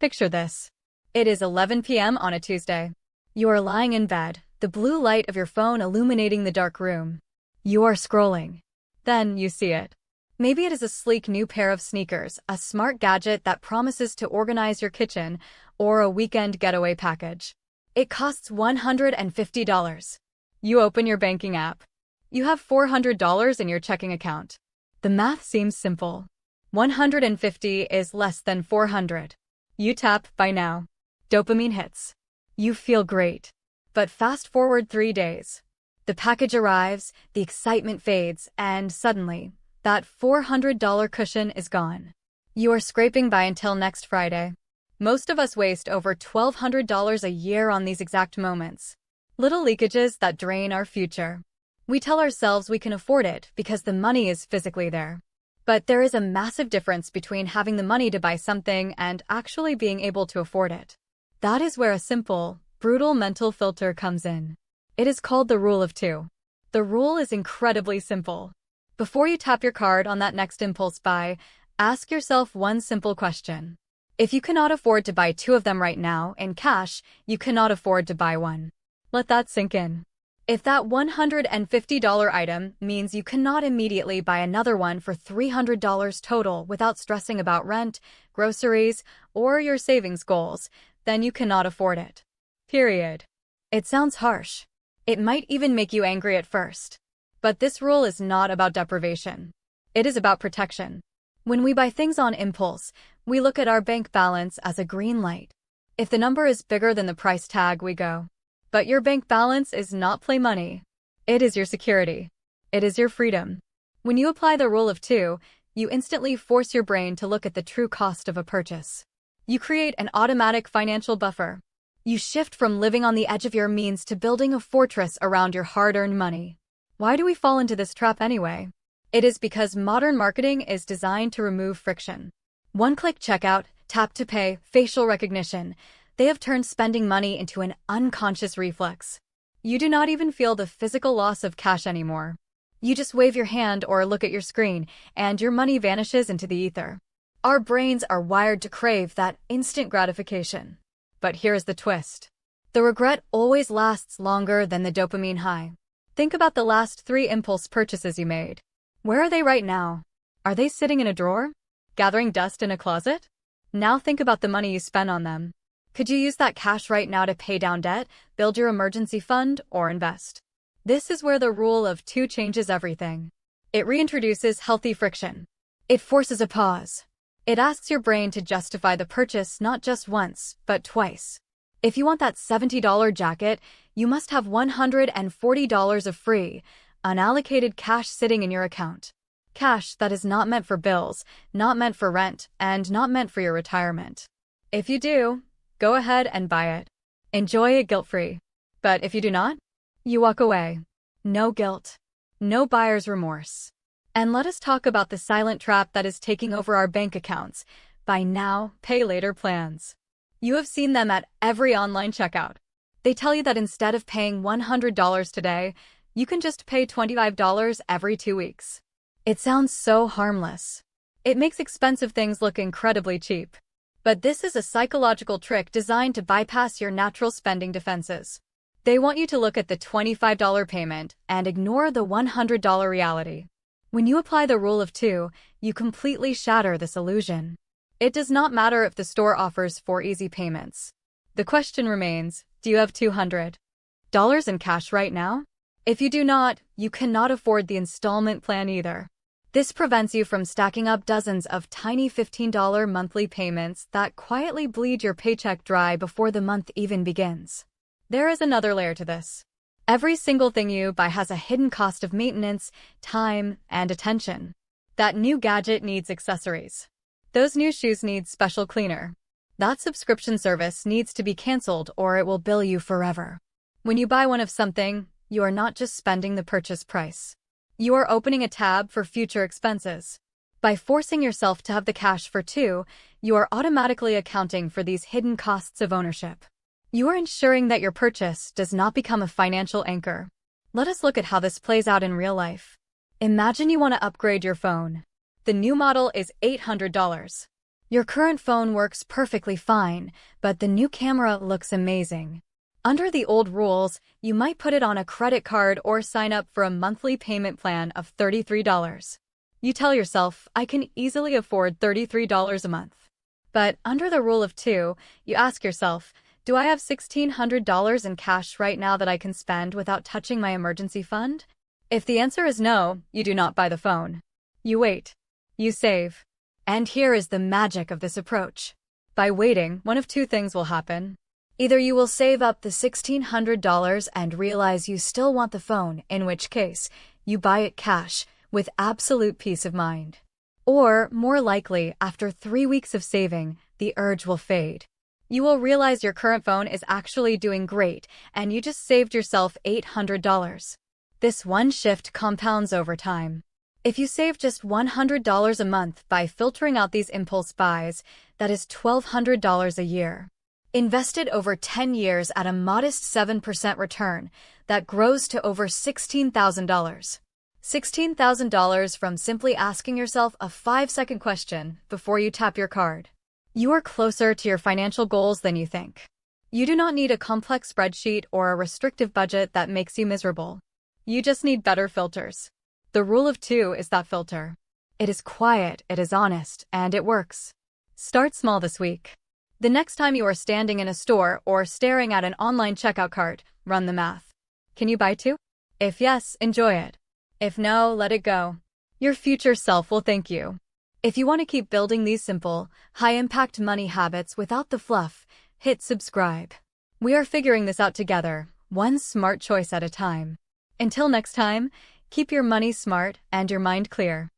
Picture this. It is 11 p.m. on a Tuesday. You are lying in bed, the blue light of your phone illuminating the dark room. You are scrolling. Then you see it. Maybe it is a sleek new pair of sneakers, a smart gadget that promises to organize your kitchen, or a weekend getaway package. It costs $150. You open your banking app. You have $400 in your checking account. The math seems simple. 150 is less than 400. You tap buy now. Dopamine hits. You feel great. But fast forward 3 days. The package arrives, the excitement fades, and suddenly, that $400 cushion is gone. You are scraping by until next Friday. Most of us waste over $1,200 a year on these exact moments. Little leakages that drain our future. We tell ourselves we can afford it because the money is physically there. But there is a massive difference between having the money to buy something and actually being able to afford it. That is where a simple, brutal mental filter comes in. It is called the rule of two. The rule is incredibly simple. Before you tap your card on that next impulse buy, ask yourself one simple question. If you cannot afford to buy 2 of them right now in cash, you cannot afford to buy one. Let that sink in. If that $150 item means you cannot immediately buy another one for $300 total without stressing about rent, groceries, or your savings goals, then you cannot afford it. Period. It sounds harsh. It might even make you angry at first. But this rule is not about deprivation. It is about protection. When we buy things on impulse, we look at our bank balance as a green light. If the number is bigger than the price tag, we go. But your bank balance is not play money. It is your security. It is your freedom. When you apply the rule of two, you instantly force your brain to look at the true cost of a purchase. You create an automatic financial buffer. You shift from living on the edge of your means to building a fortress around your hard-earned money. Why do we fall into this trap anyway? It is because modern marketing is designed to remove friction. One-click checkout, tap to pay, facial recognition. They have turned spending money into an unconscious reflex. You do not even feel the physical loss of cash anymore. You just wave your hand or look at your screen, and your money vanishes into the ether. Our brains are wired to crave that instant gratification. But here's the twist. The regret always lasts longer than the dopamine high. Think about the last 3 impulse purchases you made. Where are they right now? Are they sitting in a drawer? Gathering dust in a closet? Now think about the money you spent on them. Could you use that cash right now to pay down debt, build your emergency fund, or invest? This is where the rule of two changes everything. It reintroduces healthy friction. It forces a pause. It asks your brain to justify the purchase not just once, but twice. If you want that $70 jacket, you must have $140 of free, unallocated cash sitting in your account. Cash that is not meant for bills, not meant for rent, and not meant for your retirement. If you do, go ahead and buy it. Enjoy it guilt-free. But if you do not, you walk away. No guilt. No buyer's remorse. And let us talk about the silent trap that is taking over our bank accounts. Buy now, pay later plans. You have seen them at every online checkout. They tell you that instead of paying $100 today, you can just pay $25 every 2 weeks. It sounds so harmless. It makes expensive things look incredibly cheap. But this is a psychological trick designed to bypass your natural spending defenses. They want you to look at the $25 payment and ignore the $100 reality. When you apply the rule of two, you completely shatter this illusion. It does not matter if the store offers 4 easy payments. The question remains, do you have $200 in cash right now? If you do not, you cannot afford the installment plan either. This prevents you from stacking up dozens of tiny $15 monthly payments that quietly bleed your paycheck dry before the month even begins. There is another layer to this. Every single thing you buy has a hidden cost of maintenance, time, and attention. That new gadget needs accessories. Those new shoes need special cleaner. That subscription service needs to be canceled or it will bill you forever. When you buy one of something, you are not just spending the purchase price. You are opening a tab for future expenses. By forcing yourself to have the cash for 2, you are automatically accounting for these hidden costs of ownership. You are ensuring that your purchase does not become a financial anchor. Let us look at how this plays out in real life. Imagine you want to upgrade your phone. The new model is $800. Your current phone works perfectly fine, but the new camera looks amazing. Under the old rules, you might put it on a credit card or sign up for a monthly payment plan of $33. You tell yourself, I can easily afford $33 a month. But under the rule of two, you ask yourself, do I have $1,600 in cash right now that I can spend without touching my emergency fund? If the answer is no, you do not buy the phone. You wait. You save. And here is the magic of this approach. By waiting, one of two things will happen. Either you will save up the $1,600 and realize you still want the phone, in which case, you buy it cash, with absolute peace of mind. Or, more likely, after 3 weeks of saving, the urge will fade. You will realize your current phone is actually doing great, and you just saved yourself $800. This one shift compounds over time. If you save just $100 a month by filtering out these impulse buys, that is $1,200 a year. Invested over 10 years at a modest 7% return, that grows to over $16,000. $16,000 from simply asking yourself a 5-second question before you tap your card. You are closer to your financial goals than you think. You do not need a complex spreadsheet or a restrictive budget that makes you miserable. You just need better filters. The rule of two is that filter. It is quiet, it is honest, and it works. Start small this week. The next time you are standing in a store or staring at an online checkout cart, run the math. Can you buy two? If yes, enjoy it. If no, let it go. Your future self will thank you. If you want to keep building these simple, high-impact money habits without the fluff, hit subscribe. We are figuring this out together, one smart choice at a time. Until next time, keep your money smart and your mind clear.